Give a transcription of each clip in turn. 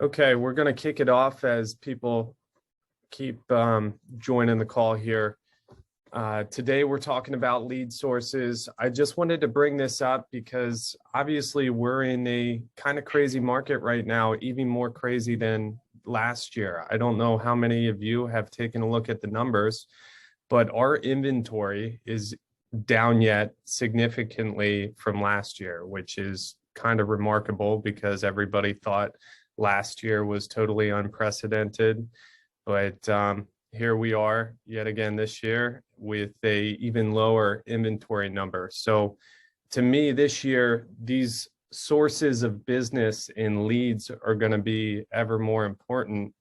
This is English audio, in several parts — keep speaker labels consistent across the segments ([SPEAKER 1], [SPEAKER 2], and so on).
[SPEAKER 1] Okay, we're going to kick it off as people keep joining the call here. Today, we're talking about lead sources. I just wanted to bring this up because obviously we're in a kind of crazy market right now, even more crazy than last year. I don't know how many of you have taken a look at the numbers, but our inventory is down yet significantly from last year, which is kind of remarkable because everybody thought last year was totally unprecedented. But here we are yet again this year with a even lower inventory number. So to me, this year, these sources of business and leads are going to be ever more important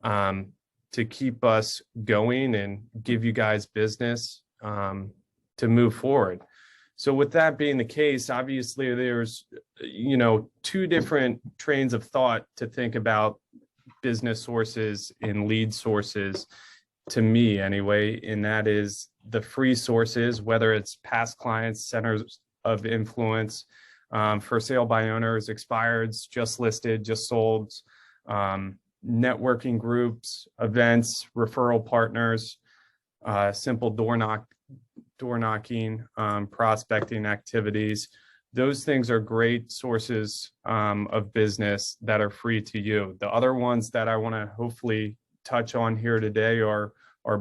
[SPEAKER 1] to keep us going and give you guys business to move forward. So with that being the case, obviously there's, two different trains of thought to think about business sources and lead sources, to me anyway, and that is the free sources, whether it's past clients, centers of influence, for sale by owners, expireds, just listed, just sold, networking groups, events, referral partners, simple door knocking, prospecting activities. Those things are great sources of business that are free to you. The other ones that I want to hopefully touch on here today are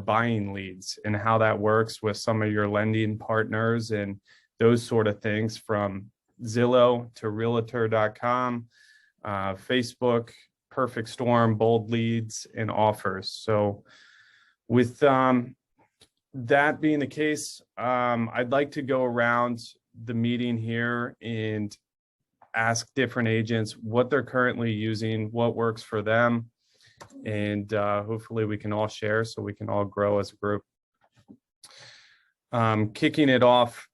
[SPEAKER 1] buying leads and how that works with some of your lending partners and those sort of things, from Zillow to Realtor.com, Facebook, Perfect Storm, Bold Leads, and Offers. So with that being the case, I'd like to go around the meeting here and ask different agents what they're currently using, what works for them, and hopefully we can all share so we can all grow as a group. Kicking it off,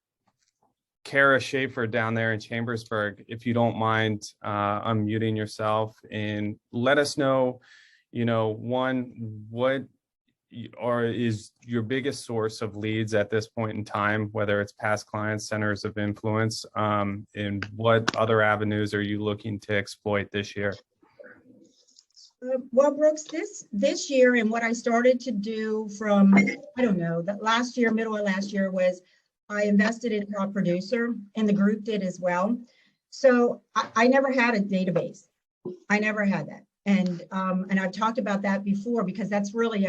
[SPEAKER 1] Kara Schaefer down there in Chambersburg, if you don't mind unmuting yourself and let us know, what is your biggest source of leads at this point in time, whether it's past clients, centers of influence, and what other avenues are you looking to exploit this year?
[SPEAKER 2] Well, Brooks, this year, and what I started to do from, that last year, middle of last year, was I invested in a producer, and the group did as well. So I never had a database. I never had that. And I've talked about that before because that's really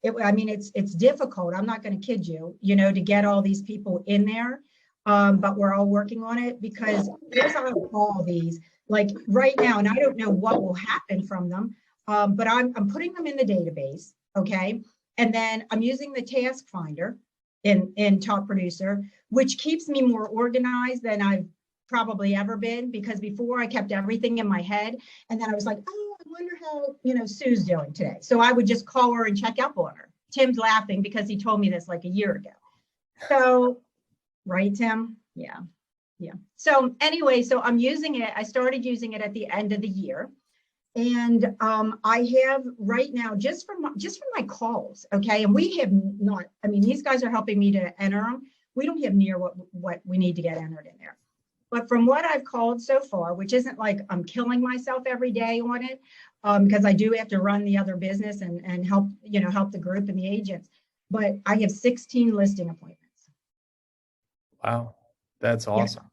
[SPEAKER 2] it's difficult. I'm not going to kid you, to get all these people in there. But we're all working on it because here's how I call these, like right now, and I don't know what will happen from them, but I'm putting them in the database, okay? And then I'm using the task finder in Top Producer, which keeps me more organized than I've probably ever been, because before I kept everything in my head, and then I was like, oh, I wonder how, Sue's doing today. So I would just call her and check up on her. Tim's laughing because he told me this like a year ago. So, right, Tim? Yeah. So anyway, so I'm using it. I started using it at the end of the year. And I have right now, just from my calls, okay, and we have not, these guys are helping me to enter them. We don't have near what we need to get entered in there. But from what I've called so far, which isn't like I'm killing myself every day on it, because I do have to run the other business and help, help the group and the agents. But I have 16 listing appointments.
[SPEAKER 1] Wow, that's awesome.
[SPEAKER 2] Yeah.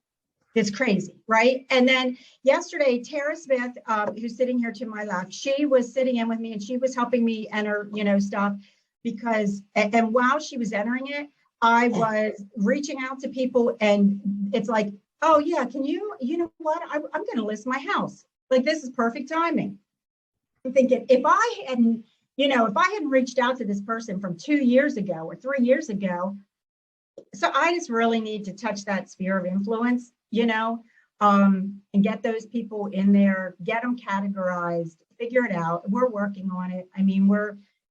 [SPEAKER 2] It's crazy, right? And then yesterday, Tara Smith, who's sitting here to my left, she was sitting in with me and she was helping me enter, stuff because, and while she was entering it, I was reaching out to people and it's like, oh yeah, can you know what? I'm going to list my house. Like, this is perfect timing. I'm thinking if I hadn't reached out to this person from 2 years ago or 3 years ago, so I just really need to touch that sphere of influence, and get those people in there, get them categorized, figure it out. We're working on it.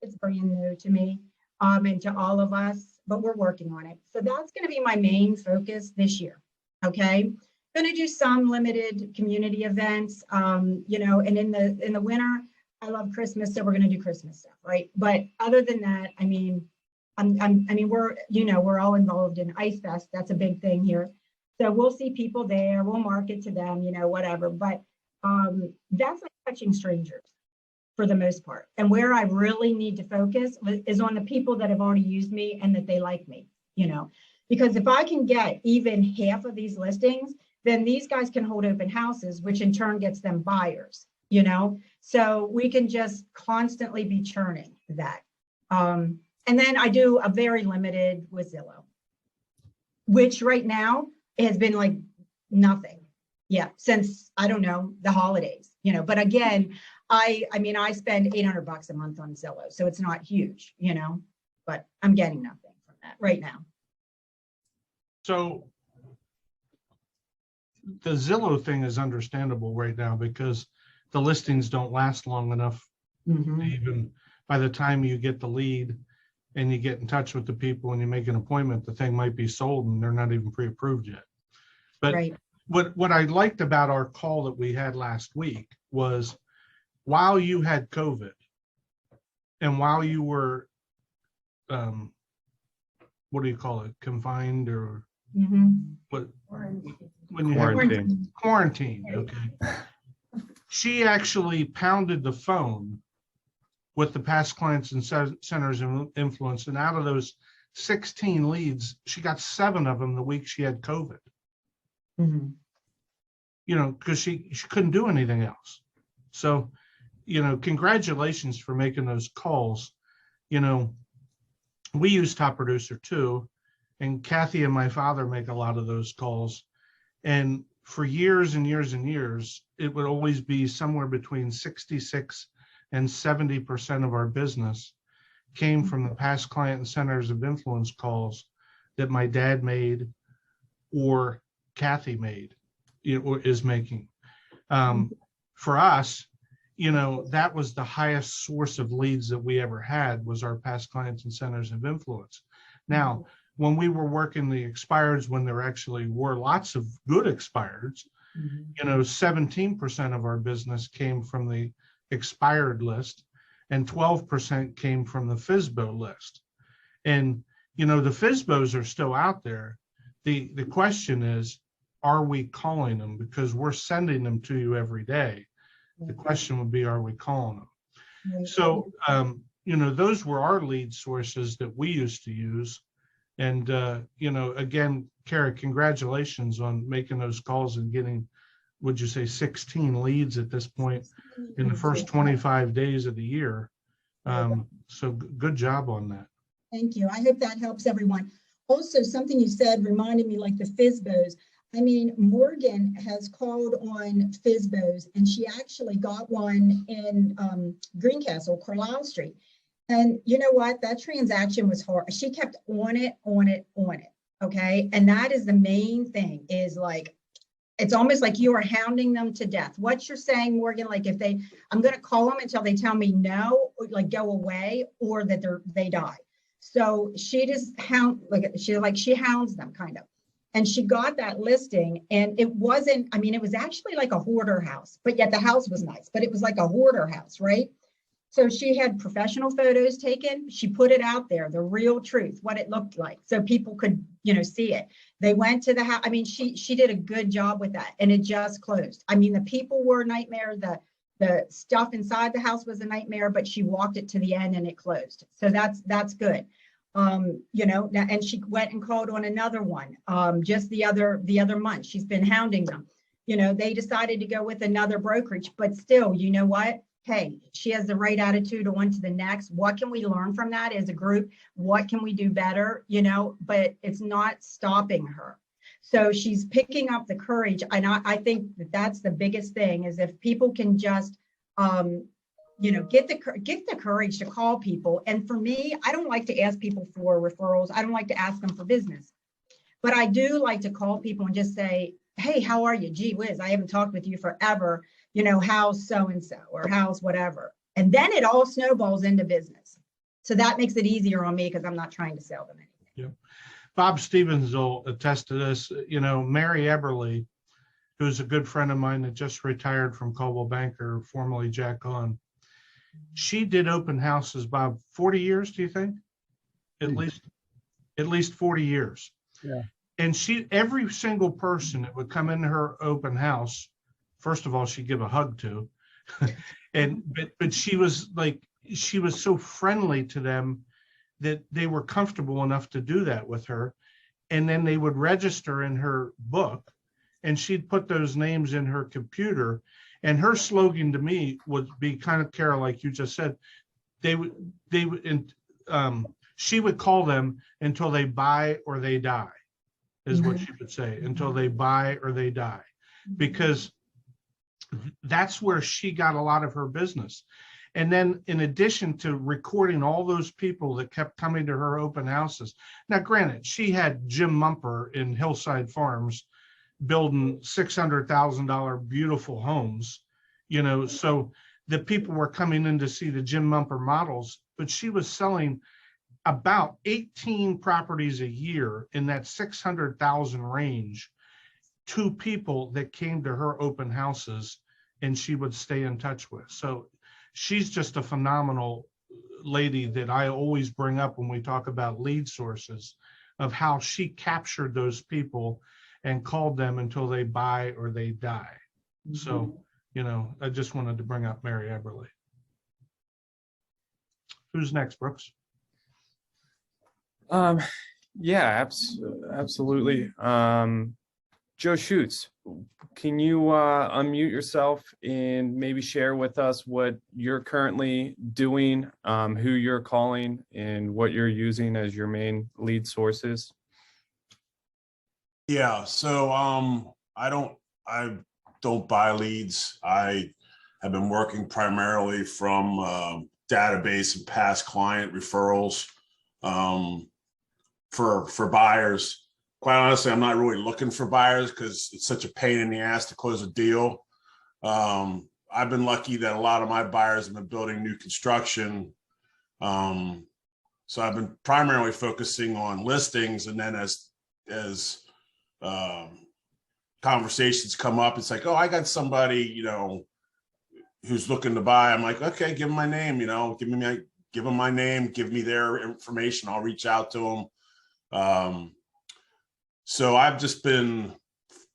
[SPEAKER 2] It's brand new to me, and to all of us, but we're working on it. So that's going to be my main focus this year. Okay. Going to do some limited community events, and in the winter, I love Christmas. So we're going to do Christmas stuff. Right. But other than that, we're all involved in Ice Fest. That's a big thing here. So we'll see people there. We'll market to them, whatever. But that's like touching strangers for the most part. And where I really need to focus is on the people that have already used me and that they like me, because if I can get even half of these listings, then these guys can hold open houses, which in turn gets them buyers, so we can just constantly be churning that. And then I do a very limited with Zillow, which right now has been like nothing. Yeah, since I don't know, the holidays, but again, I mean, I spend $800 a month on Zillow, so it's not huge, but I'm getting nothing from that right now.
[SPEAKER 3] So the Zillow thing is understandable right now because the listings don't last long enough. Even by the time you get the lead and you get in touch with the people and you make an appointment, the thing might be sold and they're not even pre-approved yet. But
[SPEAKER 2] right.
[SPEAKER 3] What I liked about our call that we had last week was while you had COVID and while you were, what do you call it, confined or what? When you have quarantine, okay. She actually pounded the phone with the past clients and centers of influence, and out of those 16 leads, she got 7 of them the week she had COVID. Because she couldn't do anything else. So, congratulations for making those calls. We use Top Producer too, and Kathy and my father make a lot of those calls. And for years and years and years, it would always be somewhere between 66 and 70% of our business came from the past client and centers of influence calls that my dad made or Kathy made, or is making. For us, that was the highest source of leads that we ever had, was our past clients and centers of influence. Now, when we were working the expireds, when there actually were lots of good expireds, 17% of our business came from the expired list and 12% came from the FSBO list. And, the FSBOs are still out there. The question is, are we calling them? Because we're sending them to you every day. The question would be, are we calling them? So, those were our lead sources that we used to use. And, again, Kara, congratulations on making those calls and getting, would you say, 16 leads at this point in the first 25 days of the year. So good job on that.
[SPEAKER 2] Thank you. I hope that helps everyone. Also, something you said reminded me, like the FSBOs. I mean, Morgan has called on FSBOs, and she actually got one in Greencastle, Carlisle Street. And you know what? That transaction was hard. She kept on it. Okay. And that is the main thing, is like, it's almost like you are hounding them to death. What you're saying, Morgan, like I'm going to call them until they tell me no, or like go away, or that they die. So she just she hounds them kind of. And she got that listing, and it wasn't, it was actually like a hoarder house, but yet the house was nice, but it was like a hoarder house, right? So she had professional photos taken. She put it out there, the real truth, what it looked like, so people could, see it. They went to the house. She did a good job with that, and it just closed. The people were a nightmare. The stuff inside the house was a nightmare, but she walked it to the end and it closed. So that's good. And she went and called on another one just the other month. She's been hounding them. They decided to go with another brokerage, but still, you know what? Hey, she has the right attitude on to the next. What can we learn from that as a group? What can we do better? But it's not stopping her. So she's picking up the courage. And I think that's the biggest thing, is if people can just, get the courage to call people. And for me, I don't like to ask people for referrals. I don't like to ask them for business, but I do like to call people and just say, hey, how are you? Gee whiz, I haven't talked with you forever. How's so-and-so, or how's whatever. And then it all snowballs into business. So that makes it easier on me, because I'm not trying to sell them anything.
[SPEAKER 3] Yeah. Bob Stevens will attest to this. Mary Eberly, who's a good friend of mine that just retired from Coldwell Banker, formerly Jack On. She did open houses, Bob, 40 years, do you think? At least 40 years.
[SPEAKER 4] Yeah.
[SPEAKER 3] And every single person that would come into her open house, first of all, she'd give a hug to. And but she was like, she was so friendly to them that they were comfortable enough to do that with her. And then they would register in her book, and she'd put those names in her computer. And her slogan to me would be kind of, Kara, like you just said, she would call them until they buy or they die, is what she would say, until they buy or they die, because that's where she got a lot of her business. And then in addition to recording all those people that kept coming to her open houses, now granted, she had Jim Mumper in Hillside Farms building $600,000 beautiful homes, you know, so the people were coming in to see the Jim Mumper models, but she was selling about 18 properties a year in that 600,000 range to people that came to her open houses, and she would stay in touch with. So she's just a phenomenal lady that I always bring up when we talk about lead sources, of how she captured those people and called them until they buy or they die. So, you know, I just wanted to bring up Mary Eberly. Who's next, Brooks?
[SPEAKER 1] Yeah, absolutely. Joe Schutz, can you unmute yourself and maybe share with us what you're currently doing, who you're calling, and what you're using as your main lead sources?
[SPEAKER 4] Yeah, so I don't buy leads. I have been working primarily from database and past client referrals for buyers. Quite honestly, I'm not really looking for buyers because it's such a pain in the ass to close a deal. I've been lucky that a lot of my buyers have been building new construction. So I've been primarily focusing on listings, and then as conversations come up, it's like, oh, I got somebody, you know, who's looking to buy. I'm like, okay, give them my name, you know, give them my name, give me their information. I'll reach out to them. So I've just been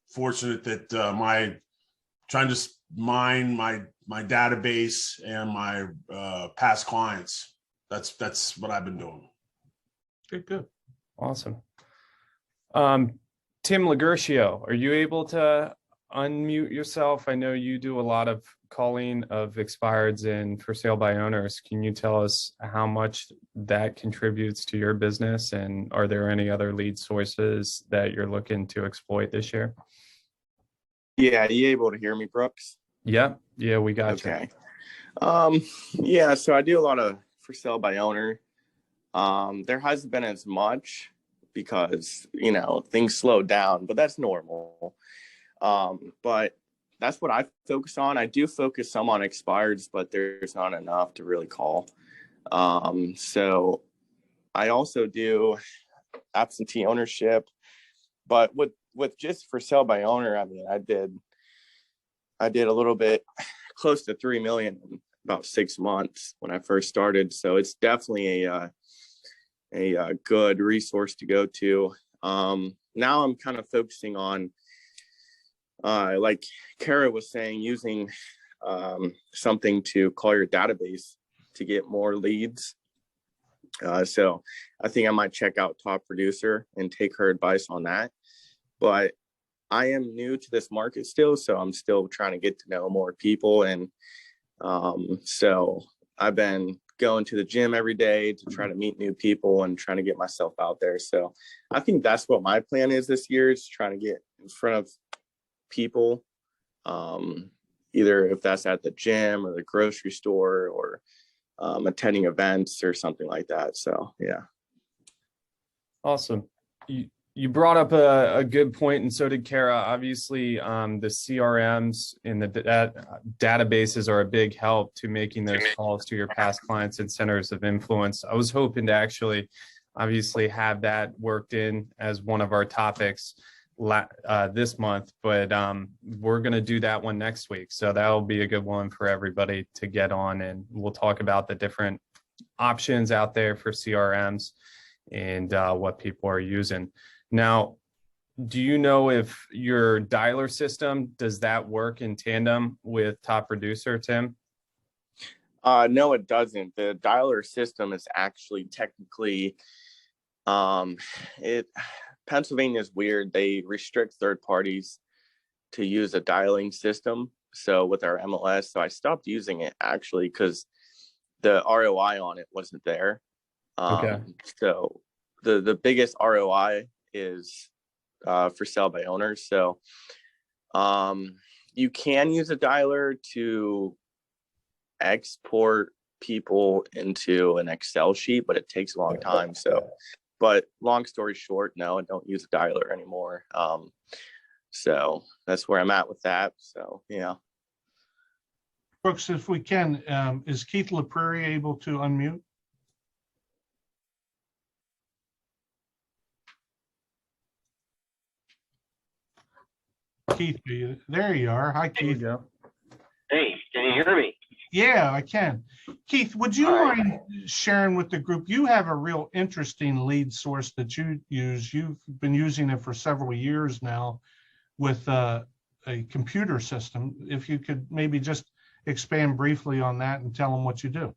[SPEAKER 4] fortunate that trying to mine my database and my past clients. That's what I've been doing.
[SPEAKER 3] Good.
[SPEAKER 1] Awesome. Tim Lagertio, are you able to unmute yourself? I know you do a lot of calling of expireds and for sale by owners. Can you tell us how much that contributes to your business? And are there any other lead sources that you're looking to exploit this year?
[SPEAKER 5] Yeah, are you able to hear me, Brooks?
[SPEAKER 1] Yeah, we got you.
[SPEAKER 5] Okay. Yeah, so I do a lot of for sale by owner. There hasn't been as much because, you know, things slowed down, but that's normal. But that's what I focus on. I do focus some on expireds, but there's not enough to really call. So I also do absentee ownership, but with just for sale by owner, I mean, I did a little bit close to 3 million in about 6 months when I first started. So it's definitely a good resource to go to. Now I'm kind of focusing on, like Kara was saying, using something to call your database to get more leads. So I think I might check out Top Producer and take her advice on that. But I am new to this market still, so I'm still trying to get to know more people. And so I've been going to the gym every day to try to meet new people and trying to get myself out there. So I think that's what my plan is this year, is trying to get in front of people, either if that's at the gym or the grocery store or attending events or something like that. So yeah.
[SPEAKER 1] Awesome. You brought up a good point, and so did Kara. Obviously, the CRMs and the databases are a big help to making those calls to your past clients and centers of influence. I was hoping to actually, obviously, have that worked in as one of our topics this month, but we're going to do that one next week. So that'll be a good one for everybody to get on, and we'll talk about the different options out there for CRMs and what people are using. Now, Do you know if your dialer system, does that work in tandem with Top Producer, Tim?
[SPEAKER 5] No, it doesn't. The dialer system is actually technically, it Pennsylvania is weird. They restrict third parties to use a dialing system. So with our MLS, so I stopped using it actually because the ROI on it wasn't there.
[SPEAKER 1] Okay.
[SPEAKER 5] So the biggest ROI is for sale by owners. So you can use a dialer to export people into an Excel sheet, but it takes a long time. So, but long story short, no, I don't use a dialer anymore. So that's where I'm at with that. So, yeah.
[SPEAKER 3] Brooks, if we can, is Keith LaPrairie able to unmute? Keith, there you are. Hi,
[SPEAKER 1] There we
[SPEAKER 3] Keith.
[SPEAKER 1] go.
[SPEAKER 6] Hey, can you hear me?
[SPEAKER 3] Yeah, I can. Keith, would you
[SPEAKER 6] All right.
[SPEAKER 3] mind sharing with the group? You have a real interesting lead source that you use. You've been using it for several years now with a computer system. If you could maybe just expand briefly on that and tell them what you do.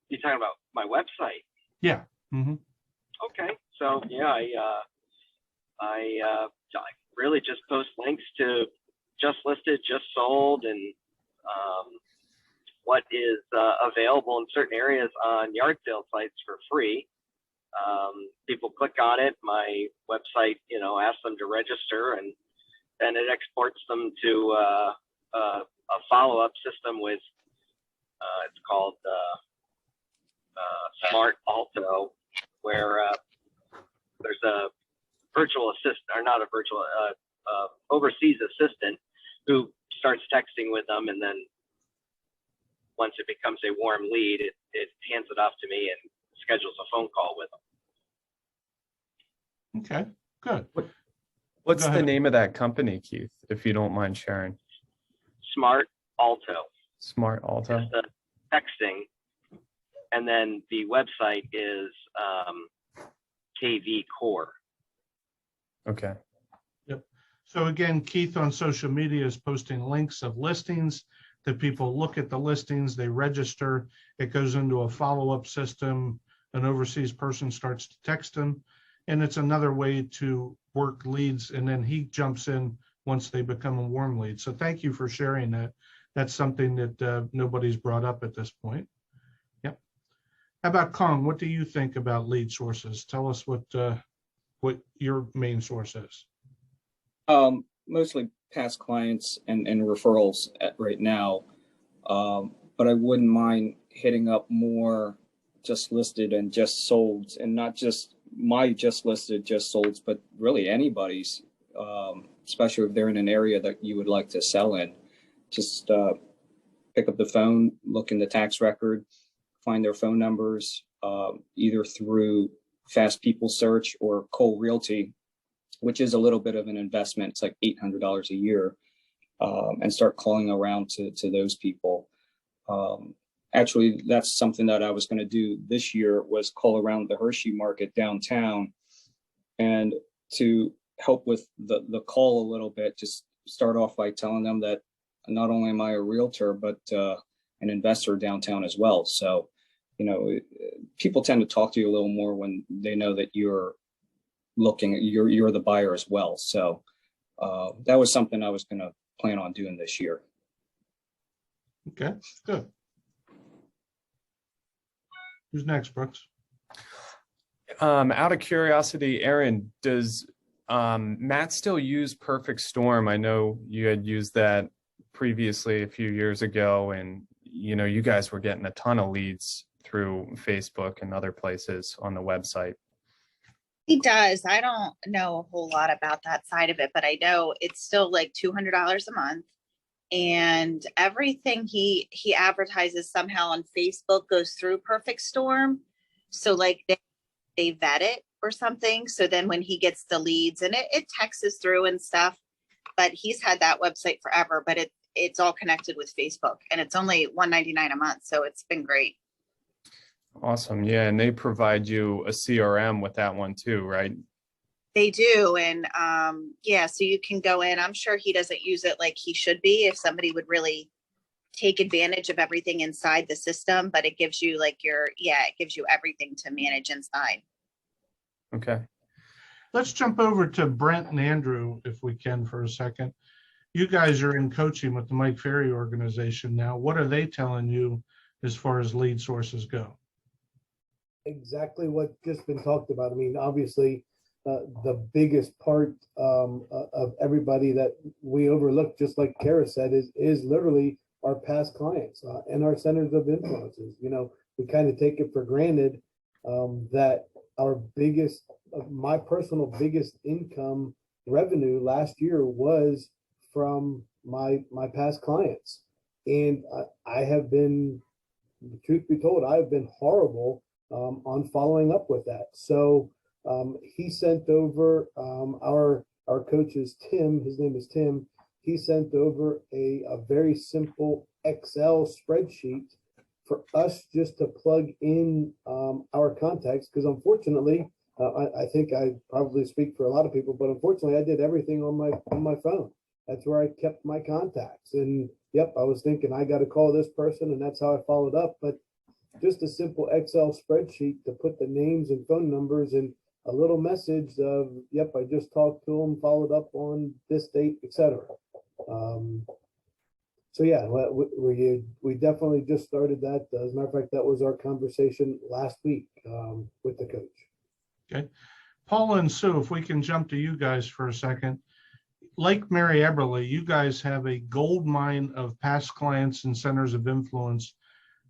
[SPEAKER 6] You're talking about my website.
[SPEAKER 3] Yeah. Mm-hmm.
[SPEAKER 6] Okay. So yeah, I really just post links to just listed, just sold, and what is available in certain areas on yard sale sites for free. People click on it. My website, asks them to register, and then it exports them to a follow-up system with it's called Smart Alto, where there's a virtual assistant, or not a virtual, overseas assistant who starts texting with them, and then once it becomes a warm lead, it hands it off to me and schedules a phone call with them.
[SPEAKER 3] Okay, good.
[SPEAKER 1] What's
[SPEAKER 3] Go
[SPEAKER 1] the
[SPEAKER 3] ahead.
[SPEAKER 1] name of that company, Keith, if you don't mind sharing?
[SPEAKER 6] Smart Alto,
[SPEAKER 1] Smart Alto.
[SPEAKER 6] just the texting, and then the website is KV Core.
[SPEAKER 1] Okay.
[SPEAKER 3] So again, Keith on social media is posting links of listings that people look at the listings, they register, it goes into a follow-up system, an overseas person starts to text them, and it's another way to work leads, and then he jumps in once they become a warm lead. So thank you for sharing that. That's something that nobody's brought up at this point. Yep. How about Kong? What do you think about lead sources? Tell us what your main source is.
[SPEAKER 7] Mostly past clients and referrals right now. But I wouldn't mind hitting up more just listed and just sold, and not just my just listed, just sold, but really anybody's, especially if they're in an area that you would like to sell in. Just pick up the phone, look in the tax record, find their phone numbers, either through Fast People Search or Cole Realty, which is a little bit of an investment. It's like $800 a year, and start calling around to those people. Actually, that's something that I was going to do this year, was call around the Hershey market downtown, and to help with the call a little bit, just start off by telling them that not only am I a realtor, but an investor downtown as well. So, people tend to talk to you a little more when they know that you're the buyer as well. So that was something I was going to plan on doing this year.
[SPEAKER 3] Okay, good. Who's next, Brooks?
[SPEAKER 1] Out of curiosity, Aaron, does Matt still use Perfect Storm? I know you had used that previously a few years ago, and you guys were getting a ton of leads through Facebook and other places on the website.
[SPEAKER 8] He does. I don't know a whole lot about that side of it, but I know it's still like $200 a month, and everything he advertises somehow on Facebook goes through Perfect Storm. So like they vet it or something. So then when he gets the leads, and it texts through and stuff, but he's had that website forever, but it's all connected with Facebook, and it's only $199 a month. So it's been great.
[SPEAKER 1] Awesome. Yeah. And they provide you a CRM with that one too, right?
[SPEAKER 8] They do. And yeah, so you can go in. I'm sure he doesn't use it like he should be if somebody would really take advantage of everything inside the system, but it gives you like it gives you everything to manage inside.
[SPEAKER 1] Okay.
[SPEAKER 3] Let's jump over to Brent and Andrew, if we can, for a second. You guys are in coaching with the Mike Ferry organization now. What are they telling you as far as lead sources go?
[SPEAKER 9] Exactly what just been talked about. I mean, obviously, the biggest part of everybody that we overlook, just like Kara said, is literally our past clients and our centers of influences. You know, we kind of take it for granted that our biggest, my personal biggest income revenue last year was from my past clients. And I have been, truth be told, I've been horrible on following up with that. So he sent over our coach's Tim, his name is Tim. He sent over a very simple Excel spreadsheet for us just to plug in our contacts. Because unfortunately, I think I probably speak for a lot of people, but unfortunately, I did everything on my phone. That's where I kept my contacts. And yep, I was thinking I got to call this person, and that's how I followed up. But just a simple Excel spreadsheet to put the names and phone numbers and a little message of, yep, I just talked to them, followed up on this date, etc. So yeah, we definitely just started that. As a matter of fact, that was our conversation last week with the coach.
[SPEAKER 3] Okay. Paula and Sue, if we can jump to you guys for a second. Like Mary Eberly, you guys have a gold mine of past clients and centers of influence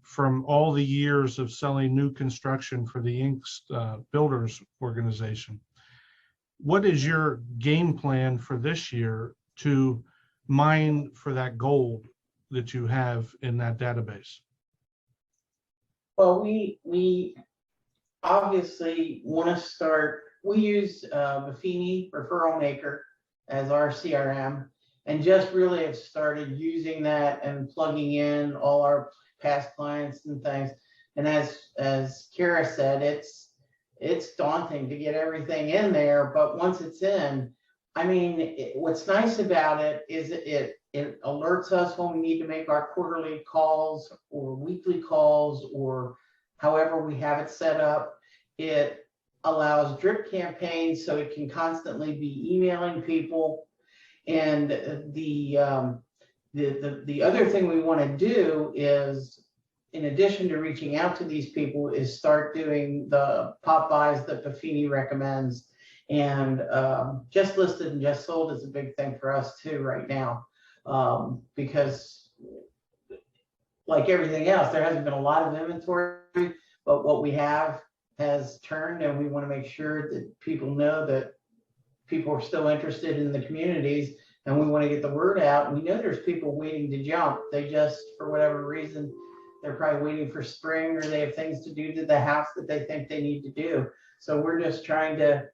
[SPEAKER 3] from all the years of selling new construction for the Inks Builders organization. What is your game plan for this year to mine for that gold that you have in that database?
[SPEAKER 10] Well, we obviously want to start, we use Buffini Referral Maker as our CRM, and just really have started using that and plugging in all our past clients and things. And as Kara said, it's daunting to get everything in there, but once it's in, I mean, what's nice about it is it alerts us when we need to make our quarterly calls or weekly calls or however we have it set up. It allows drip campaigns, so it can constantly be emailing people. And the other thing we want to do is, in addition to reaching out to these people, is start doing the pop buys that Buffini recommends. And just listed and just sold is a big thing for us too right now, because like everything else, there hasn't been a lot of inventory, but what we have has turned, and we want to make sure that people know that people are still interested in the communities, and we want to get the word out. We know there's people waiting to jump. They just, for whatever reason, they're probably waiting for spring, or they have things to do to the house that they think they need to do. So we're just trying to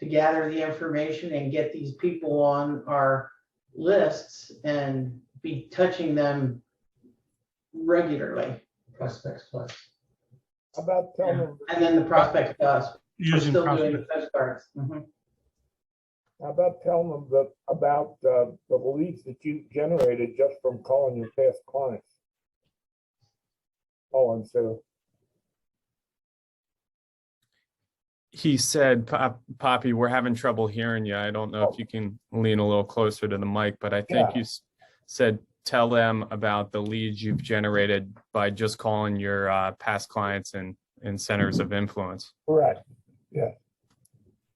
[SPEAKER 10] gather the information and get these people on our lists and be touching them regularly.
[SPEAKER 11] Prospects Plus.
[SPEAKER 9] How about telling them?
[SPEAKER 10] And then the Prospects Plus. We're
[SPEAKER 3] Using
[SPEAKER 10] still doing the
[SPEAKER 3] prospects.
[SPEAKER 10] postcards. Mm-hmm.
[SPEAKER 9] How about telling them about the leads that you generated just from calling your past clients? Oh, and so
[SPEAKER 1] He said, Poppy, we're having trouble hearing you. I don't know if you can lean a little closer to the mic, but I think you said tell them about the leads you've generated by just calling your past clients and centers of influence.
[SPEAKER 9] correct. Yeah.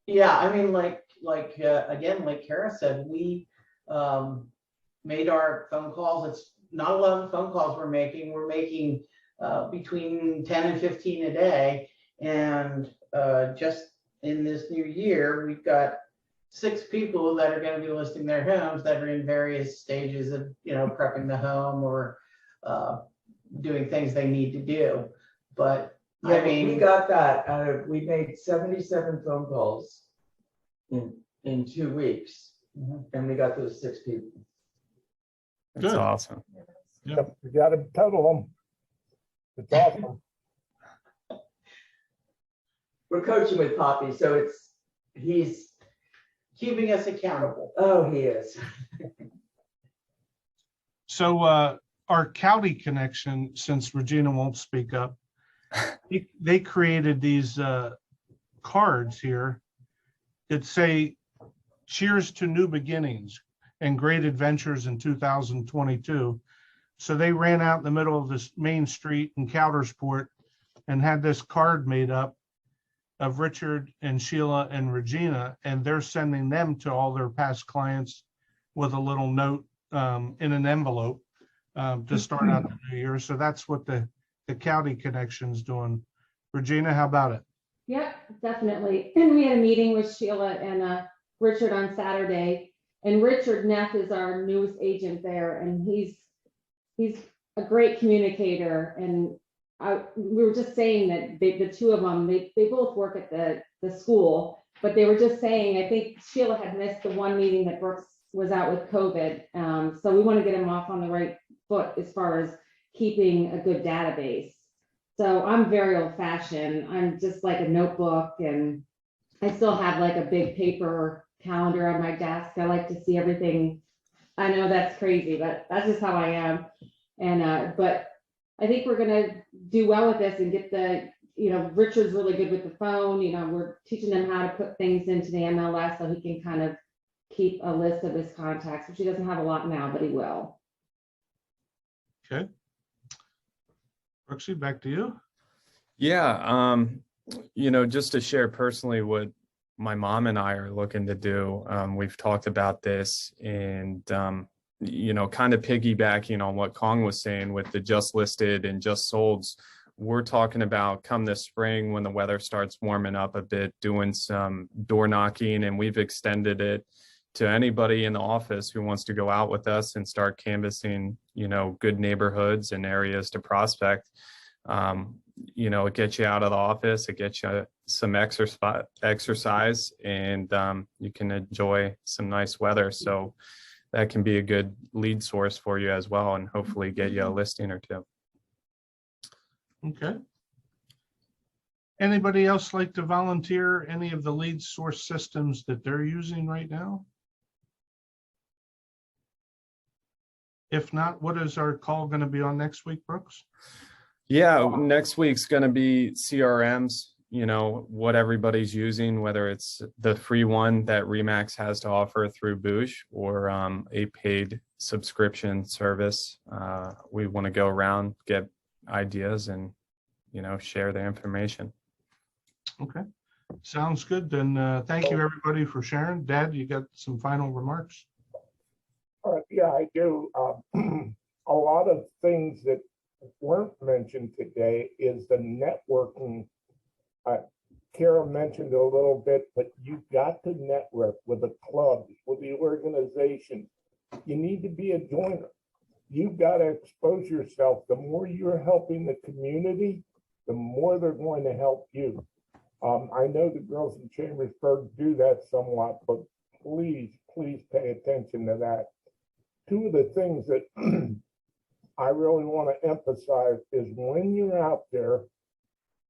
[SPEAKER 10] Yeah, I mean, again, like Kara said, we made our phone calls. It's not a lot of phone calls we're making. We're making between 10 and 15 a day. And just in this new year, we've got 6 people that are going to be listing their homes that are in various stages of, prepping the home or doing things they need to do. But
[SPEAKER 11] Yeah,
[SPEAKER 10] I mean,
[SPEAKER 11] we got that. We made 77 phone calls in 2 weeks, and we got those 6 people.
[SPEAKER 1] That's
[SPEAKER 3] Good.
[SPEAKER 1] awesome.
[SPEAKER 3] Yeah.
[SPEAKER 9] You got to total them. It's awesome.
[SPEAKER 11] We're coaching with Poppy, so he's
[SPEAKER 10] keeping us accountable.
[SPEAKER 11] Oh, he is.
[SPEAKER 3] So our county connection, since Regina won't speak up, they created these cards here that say, "Cheers to new beginnings and great adventures in 2022." So they ran out in the middle of this main street in Coudersport and had this card made up of Richard and Sheila and Regina, and they're sending them to all their past clients with a little note in an envelope to start out the new year. So that's what the county connection's doing. Regina, how about it?
[SPEAKER 12] Yep, definitely. And we had a meeting with Sheila and Richard on Saturday, and Richard Neff is our newest agent there, and he's a great communicator. And we were just saying that the two of them, they both work at the school, but they were just saying, I think Sheila had missed the one meeting that Brooks was out with COVID. So we want to get him off on the right foot as far as keeping a good database. So I'm very old fashioned. I'm just like a notebook, and I still have like a big paper calendar on my desk. I like to see everything. I know that's crazy, but that's just how I am. And but I think we're gonna do well with this and get Richard's really good with the phone. We're teaching him how to put things into the MLS so he can kind of keep a list of his contacts, which he doesn't have a lot now, but he will.
[SPEAKER 3] Okay. Brooksy, back to you.
[SPEAKER 1] Yeah, just to share personally what my mom and I are looking to do. We've talked about this, and kind of piggybacking on what Kong was saying with the just listed and just solds. We're talking about come this spring when the weather starts warming up a bit, doing some door knocking, and we've extended it to anybody in the office who wants to go out with us and start canvassing, good neighborhoods and areas to prospect. It gets you out of the office, it gets you some exercise, and you can enjoy some nice weather. So that can be a good lead source for you as well, and hopefully get you a listing or two.
[SPEAKER 3] Okay. Anybody else like to volunteer any of the lead source systems that they're using right now? If not, what is our call going to be on next week, Brooks?
[SPEAKER 1] Yeah, next week's going to be CRMs, what everybody's using, whether it's the free one that Remax has to offer through Boosh or a paid subscription service. We want to go around, get ideas, and, share the information.
[SPEAKER 3] Okay, sounds good. Then thank you everybody for sharing. Dad, you got some final remarks?
[SPEAKER 13] Yeah, I do. A lot of things that weren't mentioned today is the networking. Kara mentioned a little bit, but you got to network with the clubs, with the organization. You need to be a joiner. You've got to expose yourself. The more you're helping the community, the more they're going to help you. I know the girls in Chambersburg do that somewhat, but please pay attention to that. Two of the things that I really want to emphasize is when you're out there,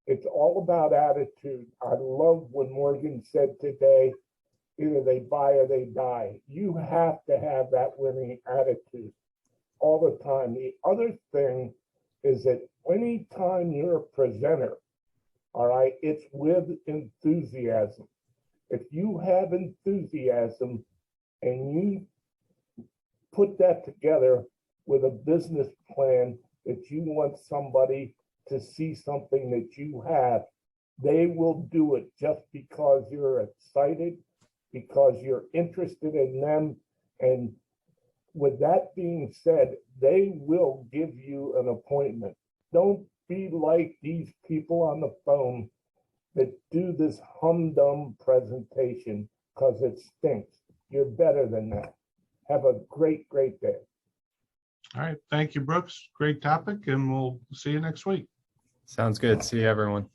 [SPEAKER 13] it's all about attitude. I love when Morgan said today, either they buy or they die. You have to have that winning attitude all the time. The other thing is that anytime you're a presenter, all right, it's with enthusiasm. If you have enthusiasm and you put that together with a business plan that you want somebody to see something that you have, they will do it just because you're excited, because you're interested in them. And with that being said, they will give you an appointment. Don't be like these people on the phone that do this humdum presentation because it stinks. You're better than that. Have a great day.
[SPEAKER 3] All right. Thank you, Brooks. Great topic, and we'll see you next week.
[SPEAKER 1] Sounds good. See you, everyone.